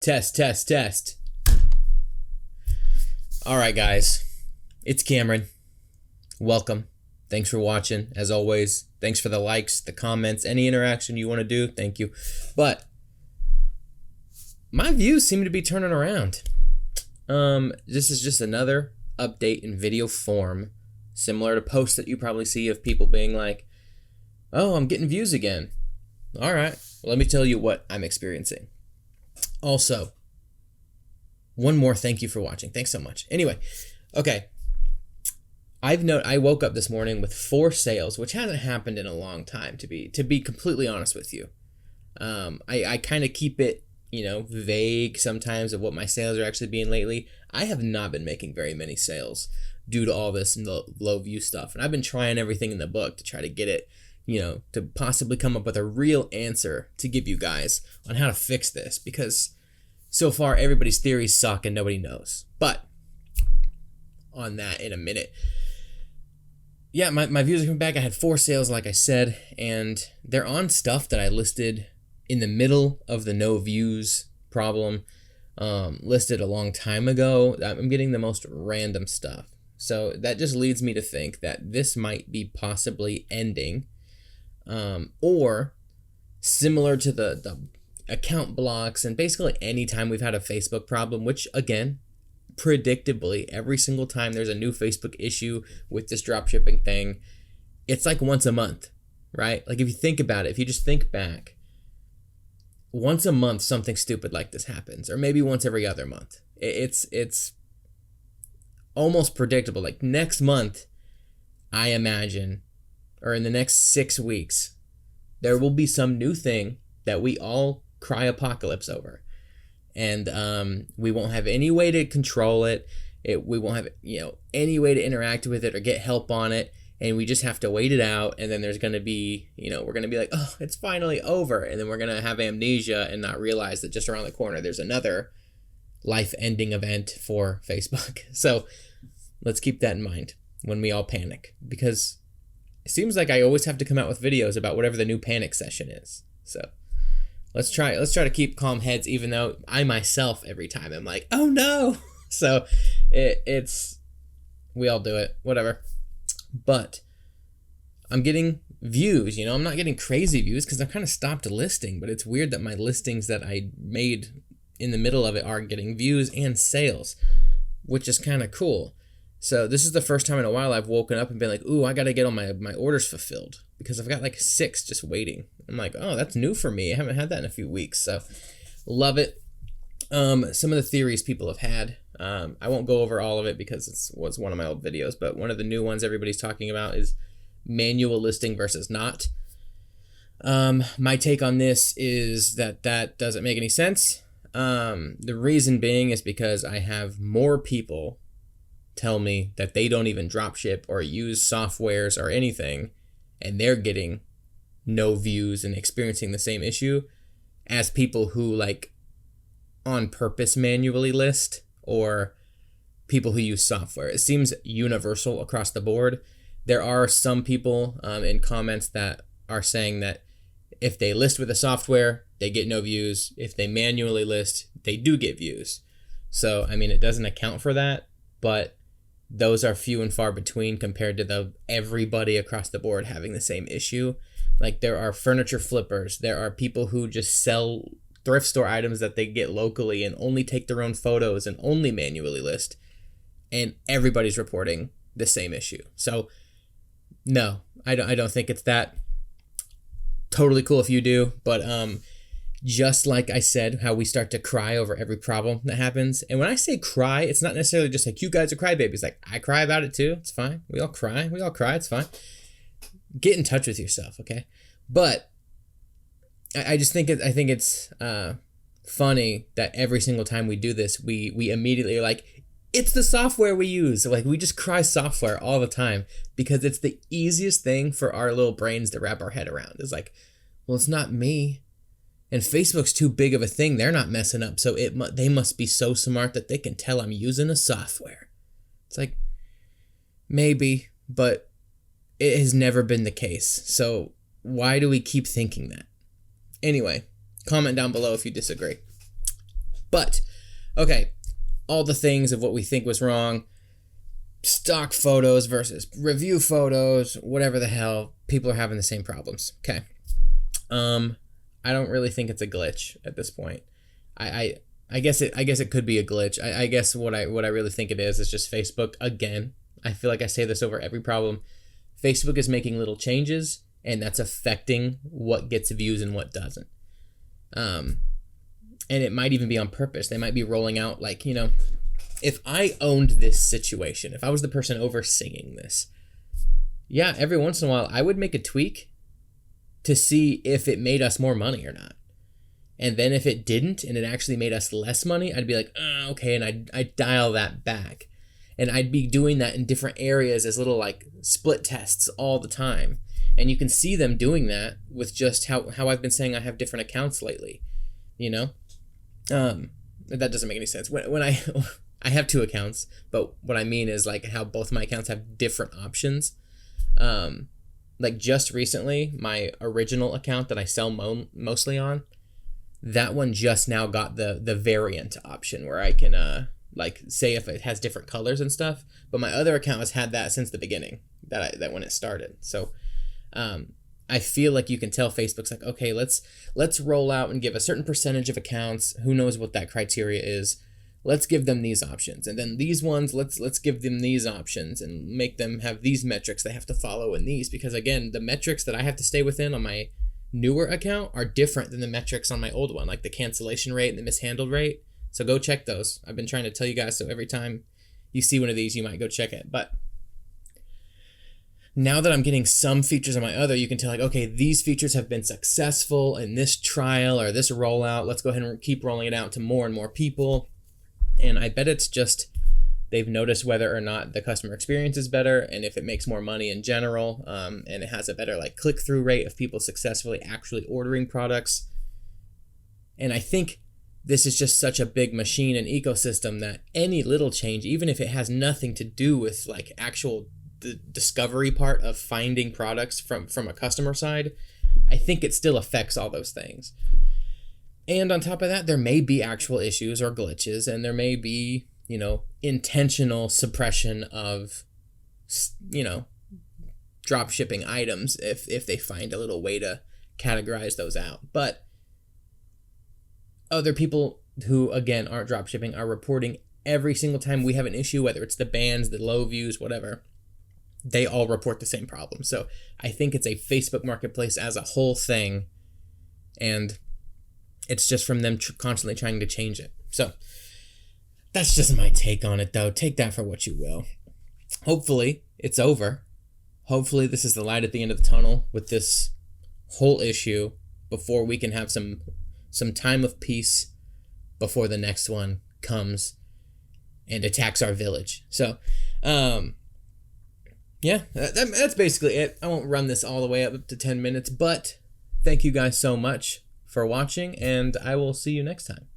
Test, test, test. All right, guys. It's Cameron. Welcome. Thanks for watching. As always, thanks for the likes, the comments, any interaction you want to do. Thank you. But my views seem to be turning around. This is just another update in video form, similar to posts that you probably see of people being like, "Oh, I'm getting views again." All right. Well, let me tell you what I'm experiencing. Also, one more thank you for watching. Thanks so much. Anyway, okay. I woke up this morning with 4 sales, which hasn't happened in a long time, to be completely honest with you. I kind of keep it, vague sometimes of what my sales are actually being lately. I have not been making very many sales due to all this low view stuff. And I've been trying everything in the book to try to get it, to possibly come up with a real answer to give you guys on how to fix this, because so far everybody's theories suck and nobody knows. But on that in a minute. Yeah, my views are coming back. I had 4 sales, like I said, and they're on stuff that I listed in the middle of the no views problem, listed a long time ago. I'm getting the most random stuff. So that just leads me to think that this might be possibly ending, or similar to the account blocks and basically any time we've had a Facebook problem, which again, predictably, every single time there's a new Facebook issue with this dropshipping thing, it's like once a month, right? Like if you think about it, if you just think back, once a month something stupid like this happens, or maybe once every other month. It's almost predictable. Like next month, I imagine, or in the next 6 weeks, there will be some new thing that we all cry apocalypse over. And we won't have any way to control it. We won't have any way to interact with it or get help on it. And we just have to wait it out. And then there's going to be, we're going to be like, oh, it's finally over. And then we're going to have amnesia and not realize that just around the corner, there's another life-ending event for Facebook. So let's keep that in mind when we all panic. Because it seems like I always have to come out with videos about whatever the new panic session is. So Let's try to keep calm heads, even though I myself every time I'm like, oh no. So we all do it, whatever. But I'm getting views, I'm not getting crazy views because I've kind of stopped listing, but it's weird that my listings that I made in the middle of it are getting views and sales, which is kind of cool. So this is the first time in a while I've woken up and been like, ooh, I got to get all my orders fulfilled, because I've got like 6 just waiting. I'm like, oh, that's new for me. I haven't had that in a few weeks. So love it. Some of the theories people have had, I won't go over all of it because it was one of my old videos, but one of the new ones everybody's talking about is manual listing versus not. My take on this is that doesn't make any sense. The reason being is because I have more people tell me that they don't even dropship or use softwares or anything, and they're getting no views and experiencing the same issue as people who like on purpose manually list, or people who use software. It seems universal across the board. There are some people in comments that are saying that if they list with a software, they get no views. If they manually list, they do get views. So, I mean, it doesn't account for that, but those are few and far between compared to everybody across the board having the same issue. Like there are furniture flippers. There are people who just sell thrift store items that they get locally and only take their own photos and only manually list. And everybody's reporting the same issue. So no, I don't think it's that. Totally cool if you do. But just like I said, how we start to cry over every problem that happens. And when I say cry, it's not necessarily just like you guys are crybabies. Like I cry about it too. It's fine. We all cry. It's fine. Get in touch with yourself, okay? But I just think it's funny that every single time we do this, we immediately are like, it's the software we use. Like we just cry software all the time because it's the easiest thing for our little brains to wrap our head around. It's like, well, it's not me. And Facebook's too big of a thing. They're not messing up. So they must be so smart that they can tell I'm using a software. It's like, maybe, but it has never been the case. So why do we keep thinking that? Anyway, comment down below if you disagree. But, okay, all the things of what we think was wrong, stock photos versus review photos, whatever the hell, people are having the same problems. Okay. I don't really think it's a glitch at this point. I guess it could be a glitch. I guess what I really think it is just Facebook again. I feel like I say this over every problem. Facebook is making little changes, and that's affecting what gets views and what doesn't. And it might even be on purpose. They might be rolling out, like, you know, if I owned this situation, if I was the person overseeing this, yeah, every once in a while I would make a tweak to see if it made us more money or not. And then if it didn't and it actually made us less money, I'd be like, okay, and I'd dial that back. And I'd be doing that in different areas as little like split tests all the time. And you can see them doing that with just how I've been saying I have different accounts lately, you know? That doesn't make any sense. When I I have 2 accounts, but what I mean is like how both my accounts have different options. Like just recently, my original account that I sell mostly on, that one just now got the variant option where I can like say if it has different colors and stuff. But my other account has had that since the beginning, that when it started. So I feel like you can tell Facebook's like, okay, let's roll out and give a certain percentage of accounts. Who knows what that criteria is? Let's give them these options, and then these ones, let's give them these options and make them have these metrics they have to follow in these, because again, the metrics that I have to stay within on my newer account are different than the metrics on my old one, like the cancellation rate and the mishandled rate. So go check those. I've been trying to tell you guys, so every time you see one of these, you might go check it. But now that I'm getting some features on my other, you can tell like, okay, these features have been successful in this trial or this rollout. Let's go ahead and keep rolling it out to more and more people. And I bet it's just they've noticed whether or not the customer experience is better and if it makes more money in general, and it has a better like click-through rate of people successfully actually ordering products. And I think this is just such a big machine and ecosystem that any little change, even if it has nothing to do with like actual the discovery part of finding products from a customer side, I think it still affects all those things. And on top of that, there may be actual issues or glitches, and there may be, you know, intentional suppression of, you know, drop shipping items if they find a little way to categorize those out. But other people who, again, aren't drop shipping are reporting every single time we have an issue, whether it's the bans, the low views, whatever. They all report the same problem. So I think it's a Facebook marketplace as a whole thing, and it's just from them constantly trying to change it. So that's just my take on it, though. Take that for what you will. Hopefully it's over. Hopefully this is the light at the end of the tunnel with this whole issue before we can have some time of peace before the next one comes and attacks our village. So, yeah, that's basically it. I won't run this all the way up to 10 minutes, but thank you guys so much for watching, and I will see you next time.